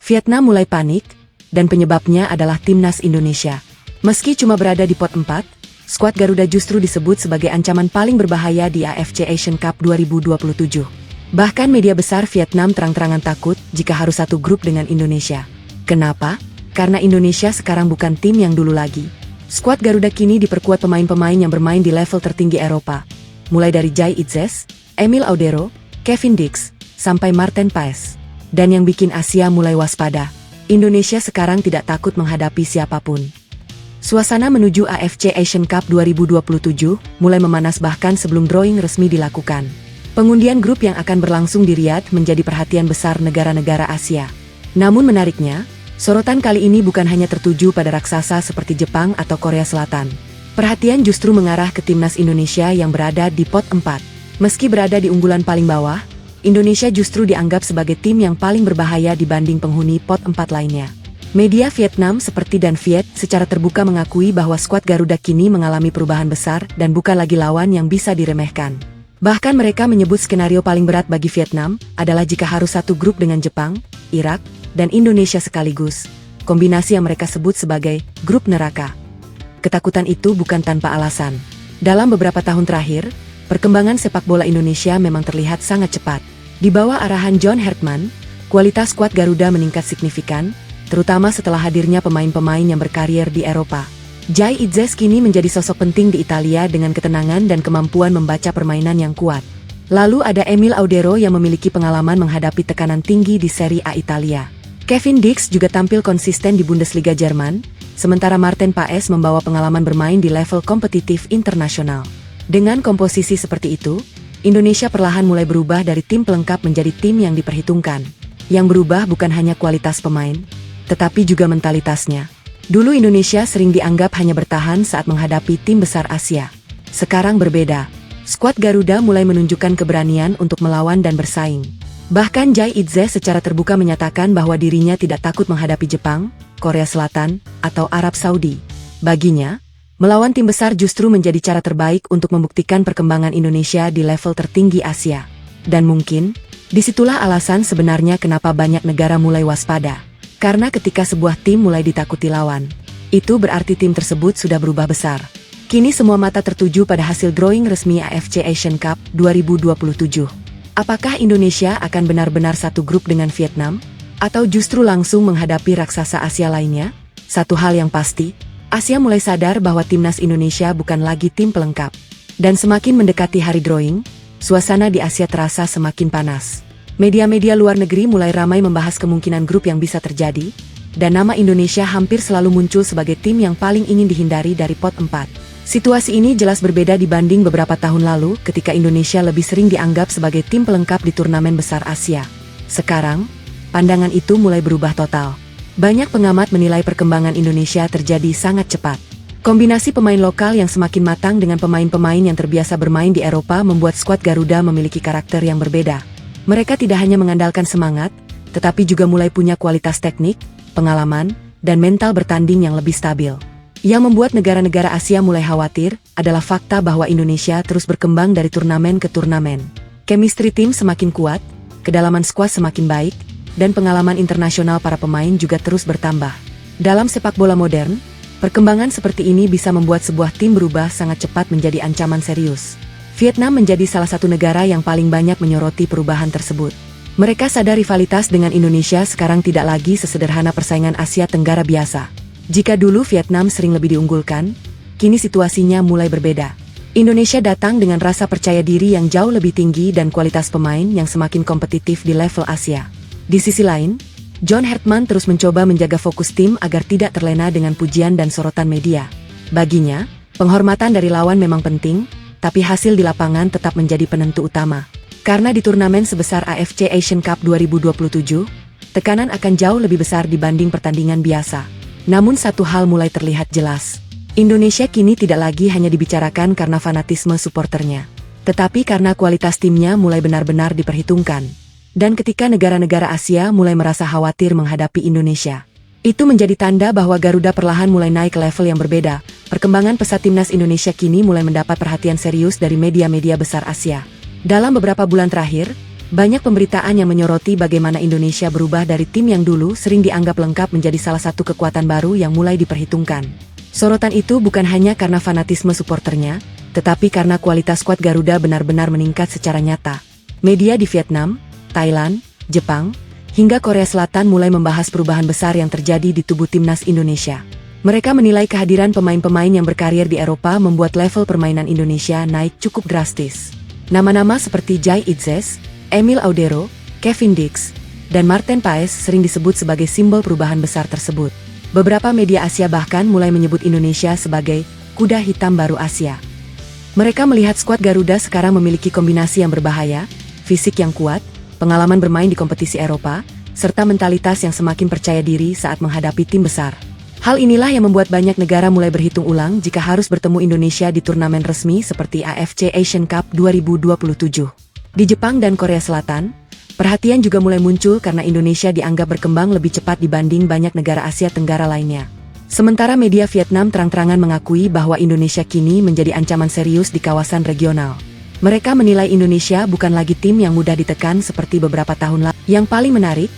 Vietnam mulai panik, dan penyebabnya adalah timnas Indonesia. Meski cuma berada di pot 4, skuad Garuda justru disebut sebagai ancaman paling berbahaya di AFC Asian Cup 2027. Bahkan media besar Vietnam terang-terangan takut jika harus satu grup dengan Indonesia. Kenapa? Karena Indonesia sekarang bukan tim yang dulu lagi. Skuad Garuda kini diperkuat pemain-pemain yang bermain di level tertinggi Eropa, mulai dari Jai Itzes, Emil Audero, Kevin Dix, sampai Marten Paes. Dan yang bikin Asia mulai waspada, Indonesia sekarang tidak takut menghadapi siapapun. Suasana menuju AFC Asian Cup 2027 mulai memanas bahkan sebelum drawing resmi dilakukan. Pengundian grup yang akan berlangsung di Riyadh menjadi perhatian besar negara-negara Asia. Namun menariknya, sorotan kali ini bukan hanya tertuju pada raksasa seperti Jepang atau Korea Selatan. Perhatian justru mengarah ke timnas Indonesia yang berada di pot 4. Meski berada di unggulan paling bawah, Indonesia justru dianggap sebagai tim yang paling berbahaya dibanding penghuni pot 4 lainnya. Media Vietnam seperti Dan Viet secara terbuka mengakui bahwa skuad Garuda kini mengalami perubahan besar dan bukan lagi lawan yang bisa diremehkan. Bahkan mereka menyebut skenario paling berat bagi Vietnam adalah jika harus satu grup dengan Jepang, Irak, dan Indonesia sekaligus, kombinasi yang mereka sebut sebagai grup neraka. Ketakutan itu bukan tanpa alasan. Dalam beberapa tahun terakhir, perkembangan sepak bola Indonesia memang terlihat sangat cepat. Di bawah arahan John Hertman, kualitas skuad Garuda meningkat signifikan, terutama setelah hadirnya pemain-pemain yang berkarier di Eropa. Jai Itzes kini menjadi sosok penting di Italia dengan ketenangan dan kemampuan membaca permainan yang kuat. Lalu ada Emil Audero yang memiliki pengalaman menghadapi tekanan tinggi di Serie A Italia. Kevin Dix juga tampil konsisten di Bundesliga Jerman, sementara Marten Paes membawa pengalaman bermain di level kompetitif internasional. Dengan komposisi seperti itu, Indonesia perlahan mulai berubah dari tim pelengkap menjadi tim yang diperhitungkan. Yang berubah bukan hanya kualitas pemain, tetapi juga mentalitasnya. Dulu Indonesia sering dianggap hanya bertahan saat menghadapi tim besar Asia. Sekarang berbeda. Skuad Garuda mulai menunjukkan keberanian untuk melawan dan bersaing. Bahkan Jai Itzes secara terbuka menyatakan bahwa dirinya tidak takut menghadapi Jepang, Korea Selatan, atau Arab Saudi. Baginya, melawan tim besar justru menjadi cara terbaik untuk membuktikan perkembangan Indonesia di level tertinggi Asia. Dan mungkin, disitulah alasan sebenarnya kenapa banyak negara mulai waspada. Karena ketika sebuah tim mulai ditakuti lawan, itu berarti tim tersebut sudah berubah besar. Kini semua mata tertuju pada hasil drawing resmi AFC Asian Cup 2027. Apakah Indonesia akan benar-benar satu grup dengan Vietnam? Atau justru langsung menghadapi raksasa Asia lainnya? Satu hal yang pasti, Asia mulai sadar bahwa timnas Indonesia bukan lagi tim pelengkap. Dan semakin mendekati hari drawing, suasana di Asia terasa semakin panas. Media-media luar negeri mulai ramai membahas kemungkinan grup yang bisa terjadi, dan nama Indonesia hampir selalu muncul sebagai tim yang paling ingin dihindari dari pot 4. Situasi ini jelas berbeda dibanding beberapa tahun lalu ketika Indonesia lebih sering dianggap sebagai tim pelengkap di turnamen besar Asia. Sekarang, pandangan itu mulai berubah total. Banyak pengamat menilai perkembangan Indonesia terjadi sangat cepat. Kombinasi pemain lokal yang semakin matang dengan pemain-pemain yang terbiasa bermain di Eropa membuat skuad Garuda memiliki karakter yang berbeda. Mereka tidak hanya mengandalkan semangat, tetapi juga mulai punya kualitas teknik, pengalaman, dan mental bertanding yang lebih stabil. Yang membuat negara-negara Asia mulai khawatir adalah fakta bahwa Indonesia terus berkembang dari turnamen ke turnamen. Chemistry tim semakin kuat, kedalaman skuad semakin baik, dan pengalaman internasional para pemain juga terus bertambah. Dalam sepak bola modern, perkembangan seperti ini bisa membuat sebuah tim berubah sangat cepat menjadi ancaman serius. Vietnam menjadi salah satu negara yang paling banyak menyoroti perubahan tersebut. Mereka sadar rivalitas dengan Indonesia sekarang tidak lagi sesederhana persaingan Asia Tenggara biasa. Jika dulu Vietnam sering lebih diunggulkan, kini situasinya mulai berbeda. Indonesia datang dengan rasa percaya diri yang jauh lebih tinggi dan kualitas pemain yang semakin kompetitif di level Asia. Di sisi lain, John Hertman terus mencoba menjaga fokus tim agar tidak terlena dengan pujian dan sorotan media. Baginya, penghormatan dari lawan memang penting, tapi hasil di lapangan tetap menjadi penentu utama. Karena di turnamen sebesar AFC Asian Cup 2027, tekanan akan jauh lebih besar dibanding pertandingan biasa. Namun satu hal mulai terlihat jelas. Indonesia kini tidak lagi hanya dibicarakan karena fanatisme suporternya, tetapi karena kualitas timnya mulai benar-benar diperhitungkan. Dan ketika negara-negara Asia mulai merasa khawatir menghadapi Indonesia, itu menjadi tanda bahwa Garuda perlahan mulai naik ke level yang berbeda. Perkembangan pesat timnas Indonesia kini mulai mendapat perhatian serius dari media-media besar Asia. Dalam beberapa bulan terakhir, Banyak pemberitaan yang menyoroti bagaimana Indonesia berubah dari tim yang dulu sering dianggap lengkap menjadi salah satu kekuatan baru yang mulai diperhitungkan. Sorotan itu bukan hanya karena fanatisme suporternya, tetapi karena kualitas skuad Garuda benar-benar meningkat secara nyata. Media di Vietnam, Thailand, Jepang, hingga Korea Selatan mulai membahas perubahan besar yang terjadi di tubuh timnas Indonesia. Mereka menilai kehadiran pemain-pemain yang berkarir di Eropa membuat level permainan Indonesia naik cukup drastis. Nama-nama seperti Jai Itzes, Emil Audero, Kevin Dix, dan Marten Paes sering disebut sebagai simbol perubahan besar tersebut. Beberapa media Asia bahkan mulai menyebut Indonesia sebagai kuda hitam baru Asia. Mereka melihat skuad Garuda sekarang memiliki kombinasi yang berbahaya, fisik yang kuat, pengalaman bermain di kompetisi Eropa, serta mentalitas yang semakin percaya diri saat menghadapi tim besar. Hal inilah yang membuat banyak negara mulai berhitung ulang jika harus bertemu Indonesia di turnamen resmi seperti AFC Asian Cup 2027. Di Jepang dan Korea Selatan, perhatian juga mulai muncul karena Indonesia dianggap berkembang lebih cepat dibanding banyak negara Asia Tenggara lainnya. Sementara media Vietnam terang-terangan mengakui bahwa Indonesia kini menjadi ancaman serius di kawasan regional. Mereka menilai Indonesia bukan lagi tim yang mudah ditekan seperti beberapa tahun lalu. Yang paling menarik,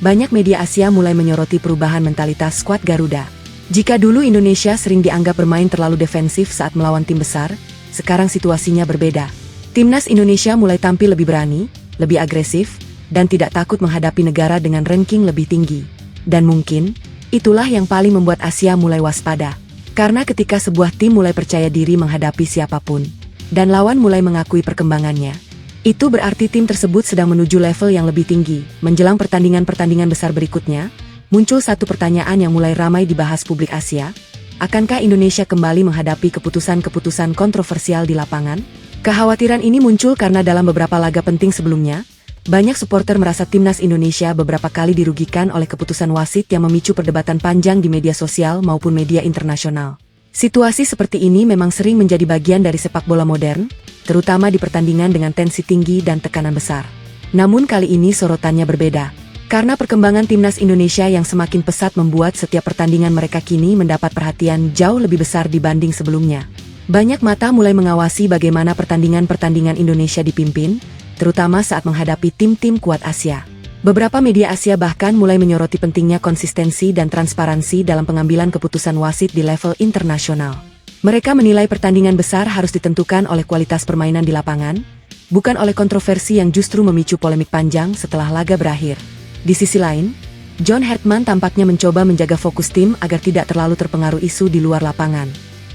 banyak media Asia mulai menyoroti perubahan mentalitas skuad Garuda. Jika dulu Indonesia sering dianggap bermain terlalu defensif saat melawan tim besar, sekarang situasinya berbeda. Timnas Indonesia mulai tampil lebih berani, lebih agresif, dan tidak takut menghadapi negara dengan ranking lebih tinggi. Dan mungkin, itulah yang paling membuat Asia mulai waspada. Karena ketika sebuah tim mulai percaya diri menghadapi siapapun, dan lawan mulai mengakui perkembangannya, itu berarti tim tersebut sedang menuju level yang lebih tinggi. Menjelang pertandingan-pertandingan besar berikutnya, muncul satu pertanyaan yang mulai ramai dibahas publik Asia. Akankah Indonesia kembali menghadapi keputusan-keputusan kontroversial di lapangan? Kekhawatiran ini muncul karena dalam beberapa laga penting sebelumnya, banyak supporter merasa timnas Indonesia beberapa kali dirugikan oleh keputusan wasit yang memicu perdebatan panjang di media sosial maupun media internasional. Situasi seperti ini memang sering menjadi bagian dari sepak bola modern, terutama di pertandingan dengan tensi tinggi dan tekanan besar. Namun kali ini sorotannya berbeda, karena perkembangan timnas Indonesia yang semakin pesat membuat setiap pertandingan mereka kini mendapat perhatian jauh lebih besar dibanding sebelumnya. Banyak mata mulai mengawasi bagaimana pertandingan-pertandingan Indonesia dipimpin, terutama saat menghadapi tim-tim kuat Asia. Beberapa media Asia bahkan mulai menyoroti pentingnya konsistensi dan transparansi dalam pengambilan keputusan wasit di level internasional. Mereka menilai pertandingan besar harus ditentukan oleh kualitas permainan di lapangan, bukan oleh kontroversi yang justru memicu polemik panjang setelah laga berakhir. Di sisi lain, John Hartman tampaknya mencoba menjaga fokus tim agar tidak terlalu terpengaruh isu di luar lapangan.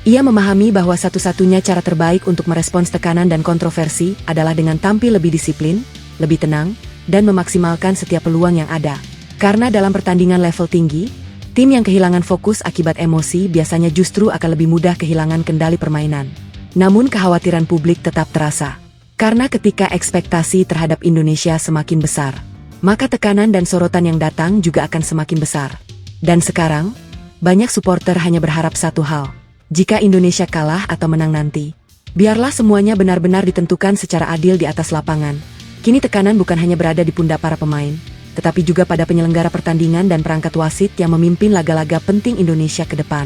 Ia memahami bahwa satu-satunya cara terbaik untuk merespons tekanan dan kontroversi adalah dengan tampil lebih disiplin, lebih tenang, dan memaksimalkan setiap peluang yang ada. Karena dalam pertandingan level tinggi, tim yang kehilangan fokus akibat emosi biasanya justru akan lebih mudah kehilangan kendali permainan. Namun kekhawatiran publik tetap terasa. Karena ketika ekspektasi terhadap Indonesia semakin besar, maka tekanan dan sorotan yang datang juga akan semakin besar. Dan sekarang, banyak supporter hanya berharap satu hal. Jika Indonesia kalah atau menang nanti, biarlah semuanya benar-benar ditentukan secara adil di atas lapangan. Kini tekanan bukan hanya berada di pundak para pemain, tetapi juga pada penyelenggara pertandingan dan perangkat wasit yang memimpin laga-laga penting Indonesia ke depan.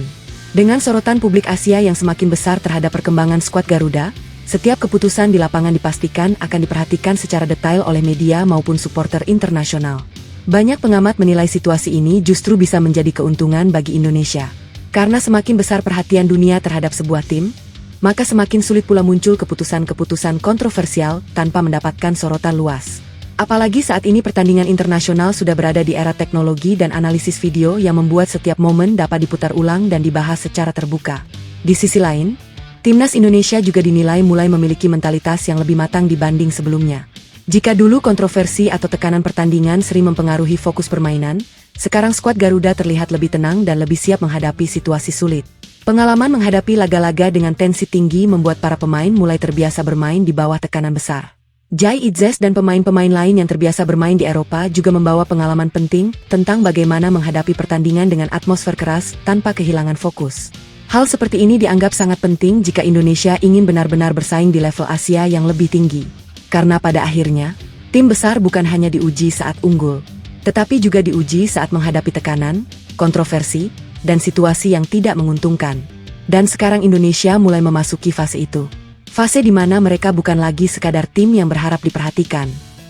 Dengan sorotan publik Asia yang semakin besar terhadap perkembangan skuad Garuda, setiap keputusan di lapangan dipastikan akan diperhatikan secara detail oleh media maupun supporter internasional. Banyak pengamat menilai situasi ini justru bisa menjadi keuntungan bagi Indonesia. Karena semakin besar perhatian dunia terhadap sebuah tim, maka semakin sulit pula muncul keputusan-keputusan kontroversial tanpa mendapatkan sorotan luas. Apalagi saat ini pertandingan internasional sudah berada di era teknologi dan analisis video yang membuat setiap momen dapat diputar ulang dan dibahas secara terbuka. Di sisi lain, timnas Indonesia juga dinilai mulai memiliki mentalitas yang lebih matang dibanding sebelumnya. Jika dulu kontroversi atau tekanan pertandingan sering mempengaruhi fokus permainan, sekarang skuad Garuda terlihat lebih tenang dan lebih siap menghadapi situasi sulit. Pengalaman menghadapi laga-laga dengan tensi tinggi membuat para pemain mulai terbiasa bermain di bawah tekanan besar. Jai Itzes dan pemain-pemain lain yang terbiasa bermain di Eropa juga membawa pengalaman penting tentang bagaimana menghadapi pertandingan dengan atmosfer keras tanpa kehilangan fokus. Hal seperti ini dianggap sangat penting jika Indonesia ingin benar-benar bersaing di level Asia yang lebih tinggi. Karena pada akhirnya, tim besar bukan hanya diuji saat unggul, tetapi juga diuji saat menghadapi tekanan, kontroversi, dan situasi yang tidak menguntungkan. Dan sekarang Indonesia mulai memasuki fase itu. Fase di mana mereka bukan lagi sekadar tim yang berharap diperhatikan,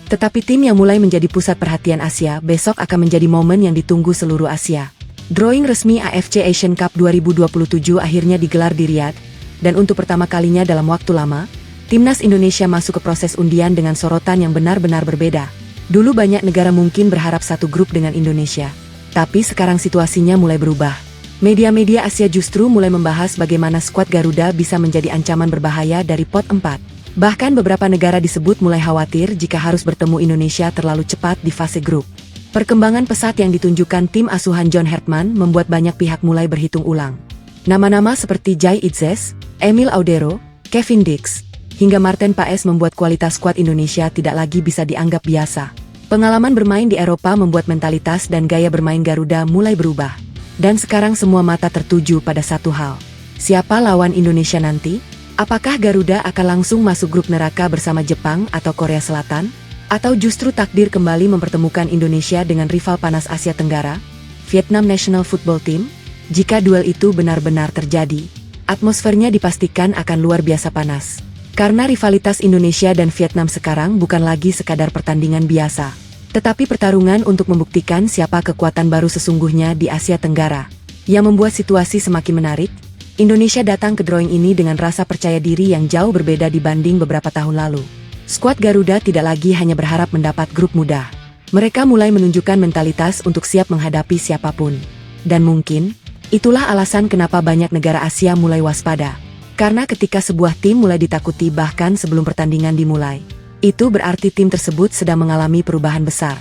Tetapi tim yang mulai menjadi pusat perhatian Asia besok akan menjadi momen yang ditunggu seluruh Asia. Drawing resmi AFC Asian Cup 2027 akhirnya digelar di Riyadh, dan untuk pertama kalinya dalam waktu lama, Timnas Indonesia masuk ke proses undian dengan sorotan yang benar-benar berbeda. Dulu banyak negara mungkin berharap satu grup dengan Indonesia, tapi sekarang situasinya mulai berubah. Media-media Asia justru mulai membahas bagaimana skuad Garuda bisa menjadi ancaman berbahaya dari pot 4. Bahkan beberapa negara disebut mulai khawatir jika harus bertemu Indonesia terlalu cepat di fase grup. Perkembangan pesat yang ditunjukkan tim asuhan John Hartman membuat banyak pihak mulai berhitung ulang. Nama-nama seperti Jai Itzes, Emil Audero, Kevin Dix, hingga Marten Paes membuat kualitas skuad Indonesia tidak lagi bisa dianggap biasa. Pengalaman bermain di Eropa membuat mentalitas dan gaya bermain Garuda mulai berubah. Dan sekarang semua mata tertuju pada satu hal. Siapa lawan Indonesia nanti? Apakah Garuda akan langsung masuk grup neraka bersama Jepang atau Korea Selatan? Atau justru takdir kembali mempertemukan Indonesia dengan rival panas Asia Tenggara, Vietnam National Football Team? Jika duel itu benar-benar terjadi, atmosfernya dipastikan akan luar biasa panas. Karena rivalitas Indonesia dan Vietnam sekarang bukan lagi sekadar pertandingan biasa, tetapi pertarungan untuk membuktikan siapa kekuatan baru sesungguhnya di Asia Tenggara. Yang membuat situasi semakin menarik, Indonesia datang ke drawing ini dengan rasa percaya diri yang jauh berbeda dibanding beberapa tahun lalu. Skuad Garuda tidak lagi hanya berharap mendapat grup mudah. Mereka mulai menunjukkan mentalitas untuk siap menghadapi siapapun. Dan mungkin, itulah alasan kenapa banyak negara Asia mulai waspada. Karena ketika sebuah tim mulai ditakuti bahkan sebelum pertandingan dimulai, itu berarti tim tersebut sedang mengalami perubahan besar.